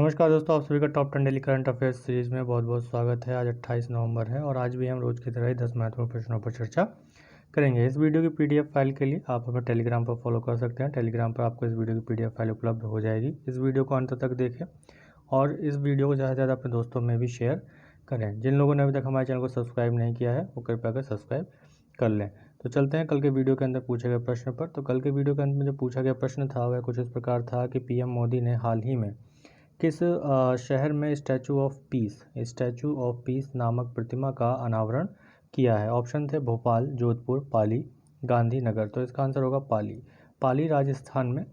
नमस्कार दोस्तों, आप सभी का top 10 daily current affairs series में बहुत बहुत स्वागत है। आज 28 नवंबर है और आज भी हम रोज की तरह ही 10 महत्वपूर्ण प्रश्नों पर चर्चा करेंगे। इस वीडियो की पीडीएफ फाइल के लिए आप हमें टेलीग्राम पर फॉलो कर सकते हैं। टेलीग्राम पर आपको इस वीडियो की पीडीएफ फाइल उपलब्ध हो जाएगी। इस वीडियो को अंत तक देखें और इस वीडियो को ज़्यादा से ज़्यादा अपने दोस्तों में भी शेयर करें। जिन लोगों ने अभी तक हमारे चैनल को सब्सक्राइब नहीं किया है वो कृपया कर सब्सक्राइब कर लें। तो चलते हैं कल के वीडियो के अंदर पूछे गए प्रश्न पर। तो कल के वीडियो के अंदर में जो पूछा गया प्रश्न था वह कुछ इस प्रकार था कि पीएम मोदी ने हाल ही में किस शहर में स्टैचू ऑफ पीस नामक प्रतिमा का अनावरण किया है। ऑप्शन थे भोपाल, जोधपुर, पाली, गांधीनगर। तो इसका आंसर होगा पाली राजस्थान में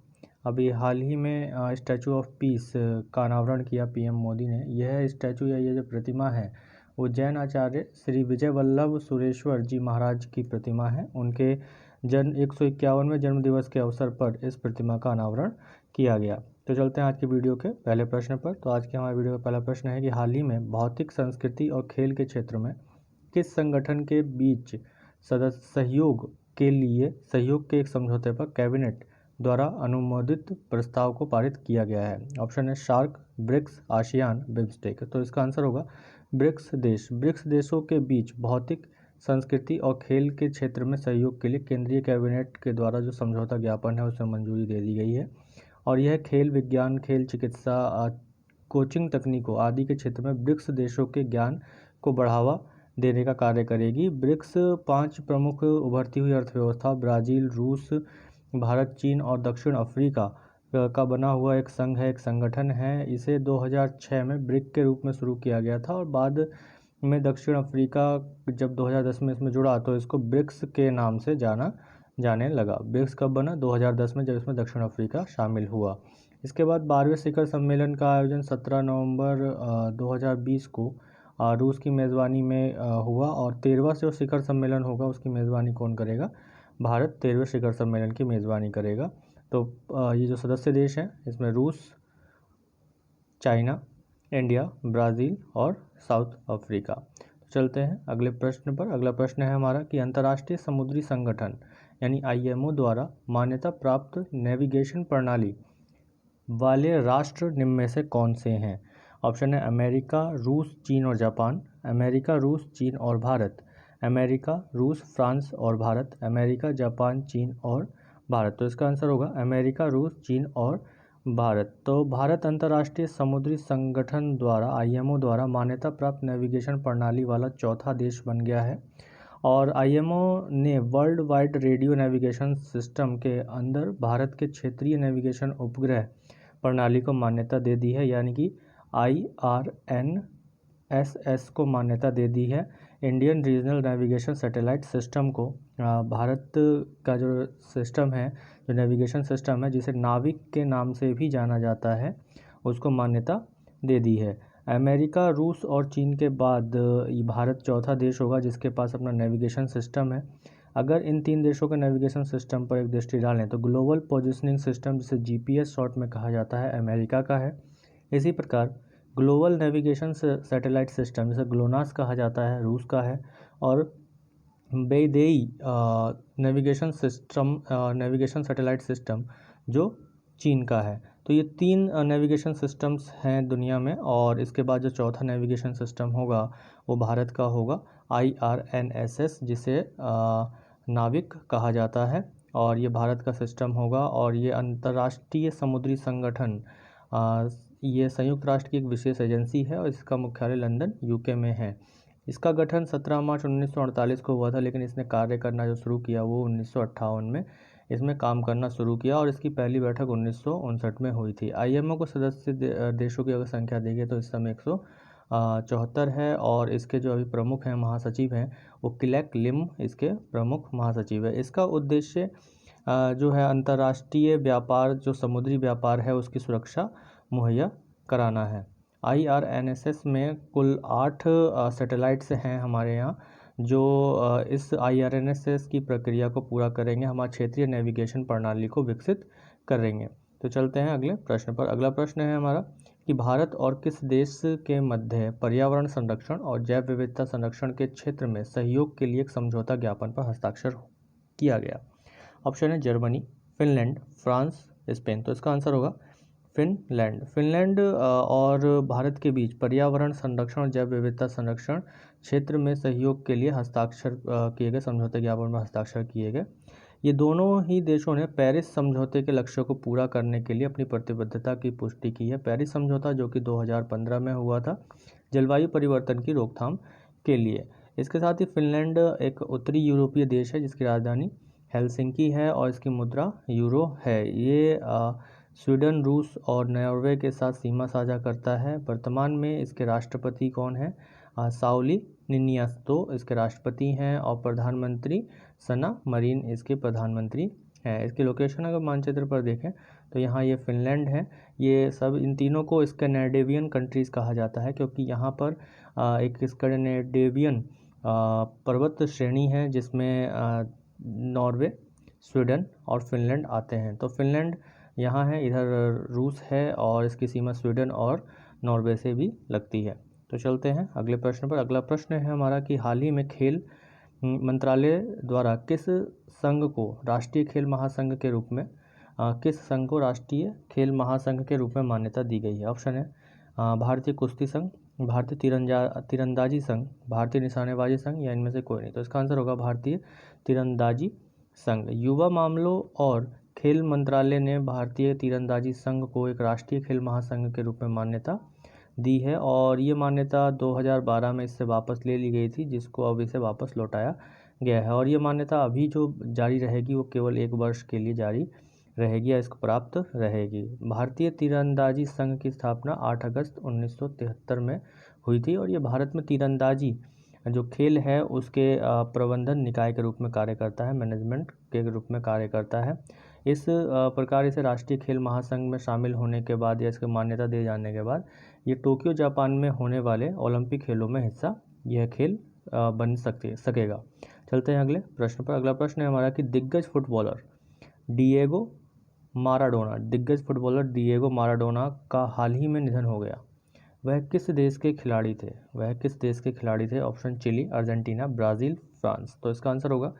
अभी हाल ही में स्टैचू ऑफ पीस का अनावरण किया पीएम मोदी ने। यह स्टैचू या ये जो प्रतिमा है वो जैन आचार्य श्री विजय वल्लभ सुरेश्वर जी महाराज की प्रतिमा है। उनके जन्म 151वें जन्म दिवस के अवसर पर इस प्रतिमा का अनावरण किया गया। तो चलते हैं आज की वीडियो के पहले प्रश्न पर। तो आज के हमारे वीडियो का पहला प्रश्न है कि हाल ही में भौतिक संस्कृति और खेल के क्षेत्र में किस संगठन के बीच सहयोग के एक समझौते पर कैबिनेट द्वारा अनुमोदित प्रस्ताव को पारित किया गया है। ऑप्शन है सार्क, ब्रिक्स, आसियान, बिम्स्टेक। तो इसका आंसर होगा ब्रिक्स देशों के बीच भौतिक संस्कृति और खेल के क्षेत्र में सहयोग के लिए केंद्रीय कैबिनेट के द्वारा जो समझौता ज्ञापन है उसे मंजूरी दे दी गई है और यह खेल विज्ञान, खेल चिकित्सा, कोचिंग तकनीकों आदि के क्षेत्र में ब्रिक्स देशों के ज्ञान को बढ़ावा देने का कार्य करेगी। ब्रिक्स 5 प्रमुख उभरती हुई अर्थव्यवस्था ब्राज़ील, रूस, भारत, चीन और दक्षिण अफ्रीका का बना हुआ एक संगठन है। इसे 2006 में ब्रिक के रूप में शुरू किया गया था और बाद में दक्षिण अफ्रीका जब 2010 में इसमें जुड़ा तो इसको ब्रिक्स के नाम से जाने लगा। ब्रिक्स कब बना? 2010 में, जब इसमें दक्षिण अफ्रीका शामिल हुआ। इसके बाद 12वें शिखर सम्मेलन का आयोजन 17 नवंबर 2020 को रूस की मेज़बानी में हुआ और 13वां जो शिखर सम्मेलन होगा उसकी मेज़बानी कौन करेगा? भारत 13वें शिखर सम्मेलन की मेज़बानी करेगा। तो ये जो सदस्य देश हैं इसमें रूस, चाइना, इंडिया, ब्राज़ील और साउथ अफ्रीका। तो चलते हैं अगले प्रश्न पर। अगला प्रश्न है हमारा कि अंतर्राष्ट्रीय समुद्री संगठन यानी आईएमओ द्वारा मान्यता प्राप्त नेविगेशन प्रणाली वाले राष्ट्र निम्न में से कौन से हैं? ऑप्शन है अमेरिका, रूस, चीन और जापान, अमेरिका, रूस, चीन और भारत, अमेरिका, रूस, फ्रांस और भारत, अमेरिका, जापान, चीन और भारत। तो इसका आंसर होगा अमेरिका, रूस, चीन और भारत। तो भारत अंतर्राष्ट्रीय समुद्री संगठन द्वारा आईएमओ द्वारा मान्यता प्राप्त नेविगेशन प्रणाली वाला चौथा देश बन गया है और आईएमओ ने world wide radio navigation system के अंदर भारत के क्षेत्रीय नेविगेशन उपग्रह प्रणाली को मान्यता दे दी है, यानी कि IRNSS को मान्यता दे दी है। Indian regional navigation satellite system को भारत का जो सिस्टम है, जो नेविगेशन सिस्टम है जिसे नाविक के नाम से भी जाना जाता है, उसको मान्यता दे दी है। अमेरिका, रूस और चीन के बाद ये भारत चौथा देश होगा जिसके पास अपना नेविगेशन सिस्टम है। अगर इन 3 देशों के नेविगेशन सिस्टम पर एक दृष्टि डालें तो ग्लोबल पोजिशनिंग सिस्टम जिसे जीपीएस शॉर्ट में कहा जाता है अमेरिका का है। इसी प्रकार ग्लोबल नेविगेशन सैटेलाइट सिस्टम जिसे ग्लोनास कहा जाता है रूस का है और बेइदेई नेविगेशन सैटेलाइट सिस्टम जो चीन का है। तो ये 3 नेविगेशन सिस्टम्स हैं दुनिया में और इसके बाद जो चौथा नेविगेशन सिस्टम होगा वो भारत का होगा IRNSS जिसे नाविक कहा जाता है और ये भारत का सिस्टम होगा और ये अंतर्राष्ट्रीय समुद्री संगठन ये संयुक्त राष्ट्र की एक विशेष एजेंसी है और इसका मुख्यालय लंदन यूके में है। इसका गठन 17 मार्च 1948 को हुआ था लेकिन इसने कार्य करना जो शुरू किया वो 1958 में इसमें काम करना शुरू किया और इसकी पहली बैठक 1959 में हुई थी। आईएमओ को सदस्य देशों की अगर संख्या देखें तो इस समय 174 है और इसके जो अभी प्रमुख हैं महासचिव हैं वो क्लेक लिम इसके प्रमुख महासचिव है। इसका उद्देश्य जो है अंतर्राष्ट्रीय व्यापार, जो समुद्री व्यापार है उसकी सुरक्षा मुहैया कराना है। IRNSS में कुल 8 सैटेलाइट्स हैं हमारे यहाँ जो इस IRNSS की प्रक्रिया को पूरा करेंगे, हमारे क्षेत्रीय नेविगेशन प्रणाली को विकसित करेंगे। तो चलते हैं अगले प्रश्न पर। अगला प्रश्न है हमारा कि भारत और किस देश के मध्य पर्यावरण संरक्षण और जैव विविधता संरक्षण के क्षेत्र में सहयोग के लिए एक समझौता ज्ञापन पर हस्ताक्षर किया गया। ऑप्शन है जर्मनी, फिनलैंड, फ्रांस, स्पेन। तो इसका आंसर होगा फिनलैंड और भारत के बीच पर्यावरण संरक्षण और जैव विविधता संरक्षण क्षेत्र में सहयोग के लिए हस्ताक्षर किए गए समझौते ज्ञापन में हस्ताक्षर किए गए। ये दोनों ही देशों ने पेरिस समझौते के लक्ष्यों को पूरा करने के लिए अपनी प्रतिबद्धता की पुष्टि की है। पेरिस समझौता जो कि 2015 में हुआ था जलवायु परिवर्तन की रोकथाम के लिए। इसके साथ ही फिनलैंड एक उत्तरी यूरोपीय देश है जिसकी राजधानी हेलसिंकी है और इसकी मुद्रा यूरो है। ये स्वीडन, रूस और नॉर्वे के साथ सीमा साझा करता है। वर्तमान में इसके राष्ट्रपति कौन है? साउली निनियास्तो इसके राष्ट्रपति हैं और प्रधानमंत्री सना मरीन इसके प्रधानमंत्री हैं। इसकी लोकेशन अगर मानचित्र पर देखें तो यहाँ ये फिनलैंड है। ये सब इन तीनों को स्कैंडिनेवियन कंट्रीज़ कहा जाता है क्योंकि यहाँ पर एक स्कैंडिनेवियन पर्वत श्रेणी है जिसमें नॉर्वे, स्वीडन और फिनलैंड आते हैं। तो फिनलैंड यहाँ है, इधर रूस है और इसकी सीमा स्वीडन और नॉर्वे से भी लगती है। तो चलते हैं अगले प्रश्न पर। अगला प्रश्न है हमारा कि हाल ही में खेल मंत्रालय द्वारा किस संघ को राष्ट्रीय खेल महासंघ के रूप में किस संघ को राष्ट्रीय खेल महासंघ के रूप में मान्यता दी गई है? ऑप्शन है भारतीय कुश्ती संघ, भारतीय तीरंदाजी संघ, भारतीय निशानेबाजी संघ या इनमें से कोई नहीं। तो इसका आंसर होगा भारतीय तीरंदाजी संघ। युवा मामलों और खेल मंत्रालय ने भारतीय तीरंदाजी संघ को एक राष्ट्रीय खेल महासंघ के रूप में मान्यता दी है और ये मान्यता 2012 में इससे वापस ले ली गई थी जिसको अब इसे वापस लौटाया गया है। और ये मान्यता अभी जो जारी रहेगी वो केवल 1 वर्ष के लिए जारी रहेगी या इसको प्राप्त रहेगी। भारतीय तीरंदाजी संघ की स्थापना 8 अगस्त 1973 में हुई थी और ये भारत में तीरंदाजी जो खेल है उसके प्रबंधन निकाय के रूप में कार्य करता है, मैनेजमेंट के रूप में कार्य करता है। इस प्रकार इसे राष्ट्रीय खेल महासंघ में शामिल होने के बाद या इसकी मान्यता दिए जाने के बाद ये टोक्यो जापान में होने वाले ओलंपिक खेलों में हिस्सा यह खेल बन सकेगा। चलते हैं अगले प्रश्न पर। अगला प्रश्न है हमारा कि दिग्गज फुटबॉलर डिएगो माराडोना का हाल ही में निधन हो गया। वह किस देश के खिलाड़ी थे? Option Chile, Argentina, Brazil, France. तो इसका आंसर होगा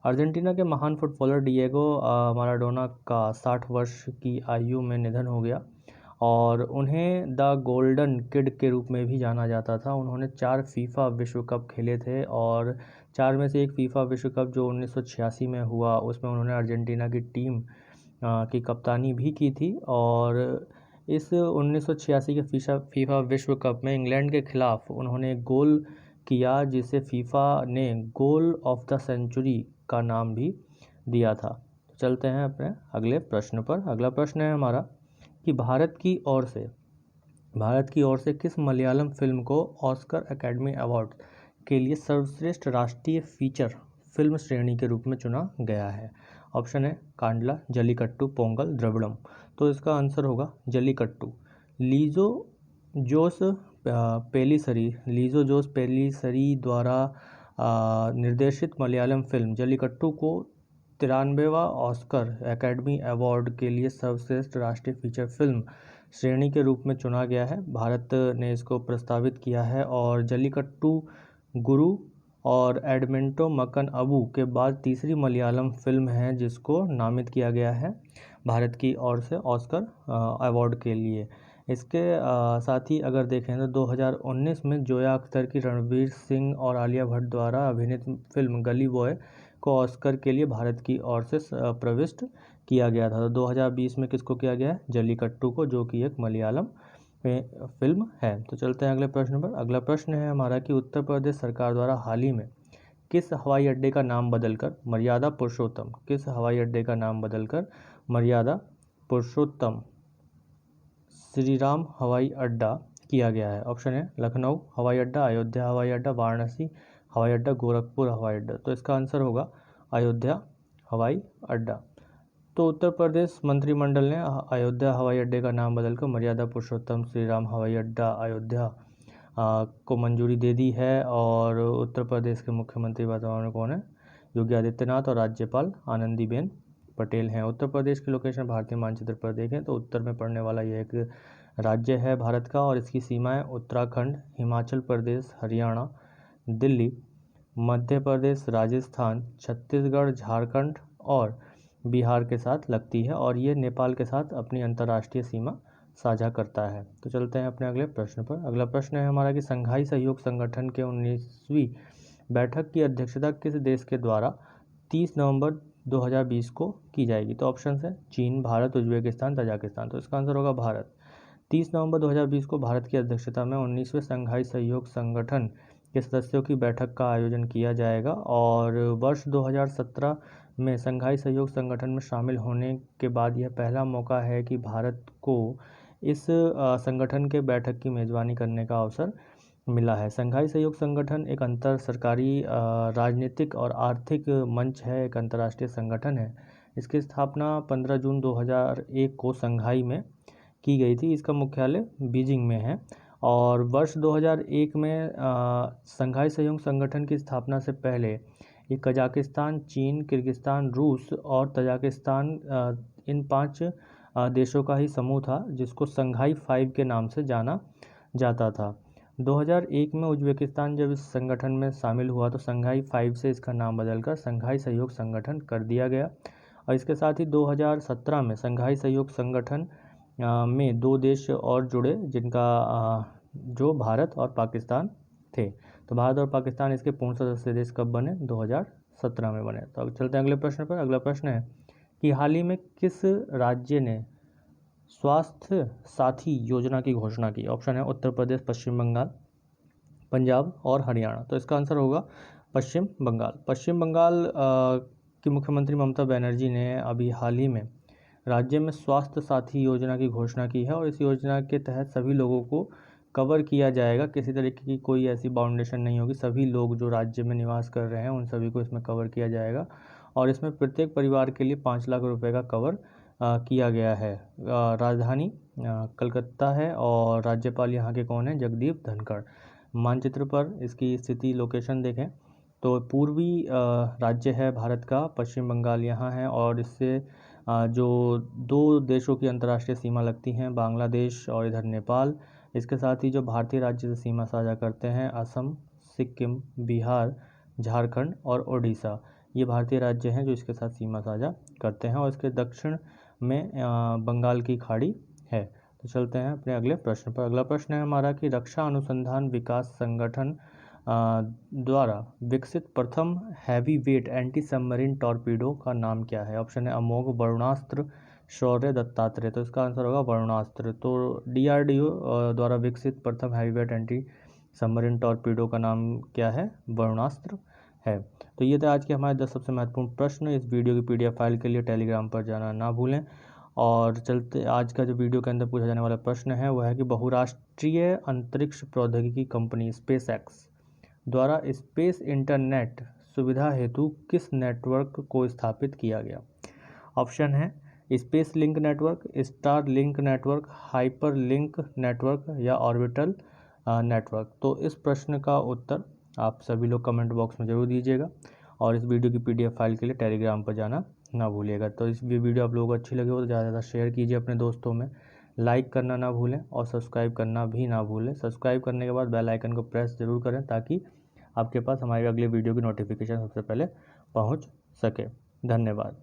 अर्जेंटीना के महान फुटबॉलर डिएगो माराडोना का 60 वर्ष की आयु में निधन हो गया और उन्हें द गोल्डन किड के रूप में भी जाना जाता था। उन्होंने 4 फीफा विश्व कप खेले थे और 4 में से एक फीफा विश्व कप जो 1986 में हुआ उसमें उन्होंने अर्जेंटीना की टीम की कप्तानी भी की थी। और इस 1986 के फीफा विश्व कप में इंग्लैंड के खिलाफ उन्होंने गोल किया जिसे फीफा ने गोल ऑफ द सेंचुरी का नाम भी दिया था। चलते हैं अपने अगले प्रश्न पर। अगला प्रश्न है हमारा कि भारत की ओर से किस मलयालम फिल्म को ऑस्कर अकेडमी अवार्ड के लिए सर्वश्रेष्ठ राष्ट्रीय फीचर फिल्म श्रेणी के रूप में चुना गया है? ऑप्शन है कांडला, जल्लीकट्टू, पोंगल, द्रविड़म। तो इसका आंसर होगा जल्लीकट्टू। लीजो जोस पेलिसरी द्वारा निर्देशित मलयालम फिल्म जल्लीकट्टू को 93वां ऑस्कर अकेडमी अवार्ड के लिए सर्वश्रेष्ठ राष्ट्रीय फीचर फिल्म श्रेणी के रूप में चुना गया है। भारत ने इसको प्रस्तावित किया है और जल्लीकट्टू गुरु और एडमेंटो मक्कन अबू के बाद तीसरी मलयालम फिल्म है जिसको नामित किया गया है भारत की ओर से ऑस्कर अवार्ड के लिए। इसके साथ ही अगर देखें तो 2019 में जोया अख्तर की रणवीर सिंह और आलिया भट्ट द्वारा अभिनीत फिल्म गली बॉय को ऑस्कर के लिए भारत की ओर से प्रविष्ट किया गया था। तो 2020 में किसको किया गया है? जल्लीकट्टू को, जो कि एक मलयालम फिल्म है। तो चलते हैं अगले प्रश्न पर। अगला प्रश्न है हमारा कि उत्तर प्रदेश सरकार द्वारा हाल ही में किस हवाई अड्डे का नाम बदलकर मर्यादा पुरुषोत्तम श्रीराम हवाई अड्डा किया गया है? ऑप्शन है लखनऊ हवाई अड्डा, अयोध्या हवाई अड्डा, वाराणसी हवाई अड्डा, गोरखपुर हवाई अड्डा। तो इसका आंसर होगा अयोध्या हवाई अड्डा। तो उत्तर प्रदेश मंत्रिमंडल ने अयोध्या हवाई अड्डे का नाम बदलकर मर्यादा पुरुषोत्तम श्रीराम हवाई अड्डा अयोध्या को मंजूरी दे दी है। और उत्तर प्रदेश के मुख्यमंत्री वर्तमान में कौन है? योगी आदित्यनाथ और राज्यपाल आनंदीबेन पटेल हैं। उत्तर प्रदेश की लोकेशन भारतीय मानचित्र पर देखें तो उत्तर में पड़ने वाला यह एक राज्य है भारत का और इसकी सीमाएं उत्तराखंड, हिमाचल प्रदेश, हरियाणा, दिल्ली, मध्य प्रदेश, राजस्थान, छत्तीसगढ़, झारखंड और बिहार के साथ लगती है और ये नेपाल के साथ अपनी अंतर्राष्ट्रीय सीमा साझा करता है। तो चलते हैं अपने अगले प्रश्न पर। अगला प्रश्न है हमारा कि संघाई सहयोग संगठन के 19वीं बैठक की अध्यक्षता किस देश के द्वारा 30 नवंबर 2020 को की जाएगी? तो ऑप्शन है चीन, भारत, उज्बेकिस्तान, तजाकिस्तान। तो इसका आंसर होगा भारत। 30 नवंबर 2020 को भारत की अध्यक्षता में 19वें संघाई सहयोग संगठन के सदस्यों की बैठक का आयोजन किया जाएगा और वर्ष 2017 में संघाई सहयोग संगठन में शामिल होने के बाद यह पहला मौका है कि भारत को इस संगठन के बैठक की मेज़बानी करने का अवसर मिला है। संघाई सहयोग संगठन एक अंतर सरकारी राजनीतिक और आर्थिक मंच है, एक अंतर्राष्ट्रीय संगठन है। इसकी स्थापना 15 जून 2001 को संघाई में की गई थी। इसका मुख्यालय बीजिंग में है और वर्ष 2001 में संघाई सहयोग संगठन की स्थापना से पहले ये कजाकिस्तान, चीन, किर्गिस्तान, रूस और तजाकिस्तान इन 5 देशों का ही समूह था जिसको संघाई 5 के नाम से जाना जाता था। 2001 में उज्बेकिस्तान जब इस संगठन में शामिल हुआ तो संघाई 5 से इसका नाम बदलकर संघाई सहयोग संगठन कर दिया गया और इसके साथ ही 2017 में संघाई सहयोग संगठन में 2 देश और जुड़े जिनका जो भारत और पाकिस्तान थे। तो भारत और पाकिस्तान इसके पूर्ण सदस्य देश कब बने? 2017 में बने। तो अब चलते हैं अगले प्रश्न पर। अगला प्रश्न है कि हाल ही में किस राज्य ने स्वास्थ्य साथी योजना की घोषणा की? ऑप्शन है उत्तर प्रदेश, पश्चिम बंगाल, पंजाब और हरियाणा। तो इसका आंसर होगा पश्चिम बंगाल। पश्चिम बंगाल की मुख्यमंत्री ममता बनर्जी ने अभी हाल ही में राज्य में स्वास्थ्य साथी योजना की घोषणा की है और इस योजना के तहत सभी लोगों को कवर किया जाएगा। किसी तरीके की कोई ऐसी बाउंडेशन नहीं होगी। सभी लोग जो राज्य में निवास कर रहे हैं उन सभी को इसमें कवर किया जाएगा और इसमें प्रत्येक परिवार के लिए 5 लाख रुपए का कवर किया गया है। राजधानी कलकत्ता है और राज्यपाल यहाँ के कौन है? जगदीप धनखड़। मानचित्र पर इसकी स्थिति लोकेशन देखें तो पूर्वी राज्य है भारत का, पश्चिम बंगाल यहाँ है और इससे जो 2 देशों की अंतर्राष्ट्रीय सीमा लगती हैं, बांग्लादेश और इधर नेपाल। इसके साथ ही जो भारतीय राज्य से सीमा साझा करते हैं असम, सिक्किम, बिहार, झारखंड और ओडिशा, ये भारतीय राज्य हैं जो इसके साथ सीमा साझा करते हैं और इसके दक्षिण में बंगाल की खाड़ी है। तो चलते हैं अपने अगले प्रश्न पर। अगला प्रश्न है हमारा कि रक्षा अनुसंधान विकास संगठन द्वारा विकसित प्रथम heavy weight anti submarine torpedo का नाम क्या है? ऑप्शन है अमोघ, वरुणास्त्र, शौर्य, दत्तात्रेय। तो इसका आंसर होगा वरुणास्त्र। तो DRDO द्वारा विकसित प्रथम heavy weight anti submarine torpedo का नाम क्या है? वरुणास्त्र है। तो ये थे आज के हमारे 10 सबसे महत्वपूर्ण प्रश्न। इस वीडियो की PDF फाइल के लिए टेलीग्राम पर जाना ना भूलें। और चलते आज का जो वीडियो के अंदर पूछा जाने वाला प्रश्न है वह है कि बहुराष्ट्रीय अंतरिक्ष प्रौद्योगिकी कंपनी SpaceX द्वारा स्पेस इंटरनेट सुविधा हेतु किस नेटवर्क को स्थापित किया गया? ऑप्शन है space link network, star link network, hyper link network या ऑर्बिटल नेटवर्क। तो इस प्रश्न का उत्तर आप सभी लोग कमेंट बॉक्स में ज़रूर दीजिएगा और इस वीडियो की PDF फाइल के लिए टेलीग्राम पर जाना ना भूलिएगा। तो इस वीडियो आप लोगों को अच्छी लगी हो तो ज़्यादा से ज़्यादा शेयर कीजिए अपने दोस्तों में, लाइक करना ना भूलें और सब्सक्राइब करना भी ना भूलें। सब्सक्राइब करने के बाद बेल आइकन को प्रेस ज़रूर करें ताकि आपके पास हमारे अगले वीडियो की नोटिफिकेशन सबसे पहले पहुंच सके। धन्यवाद।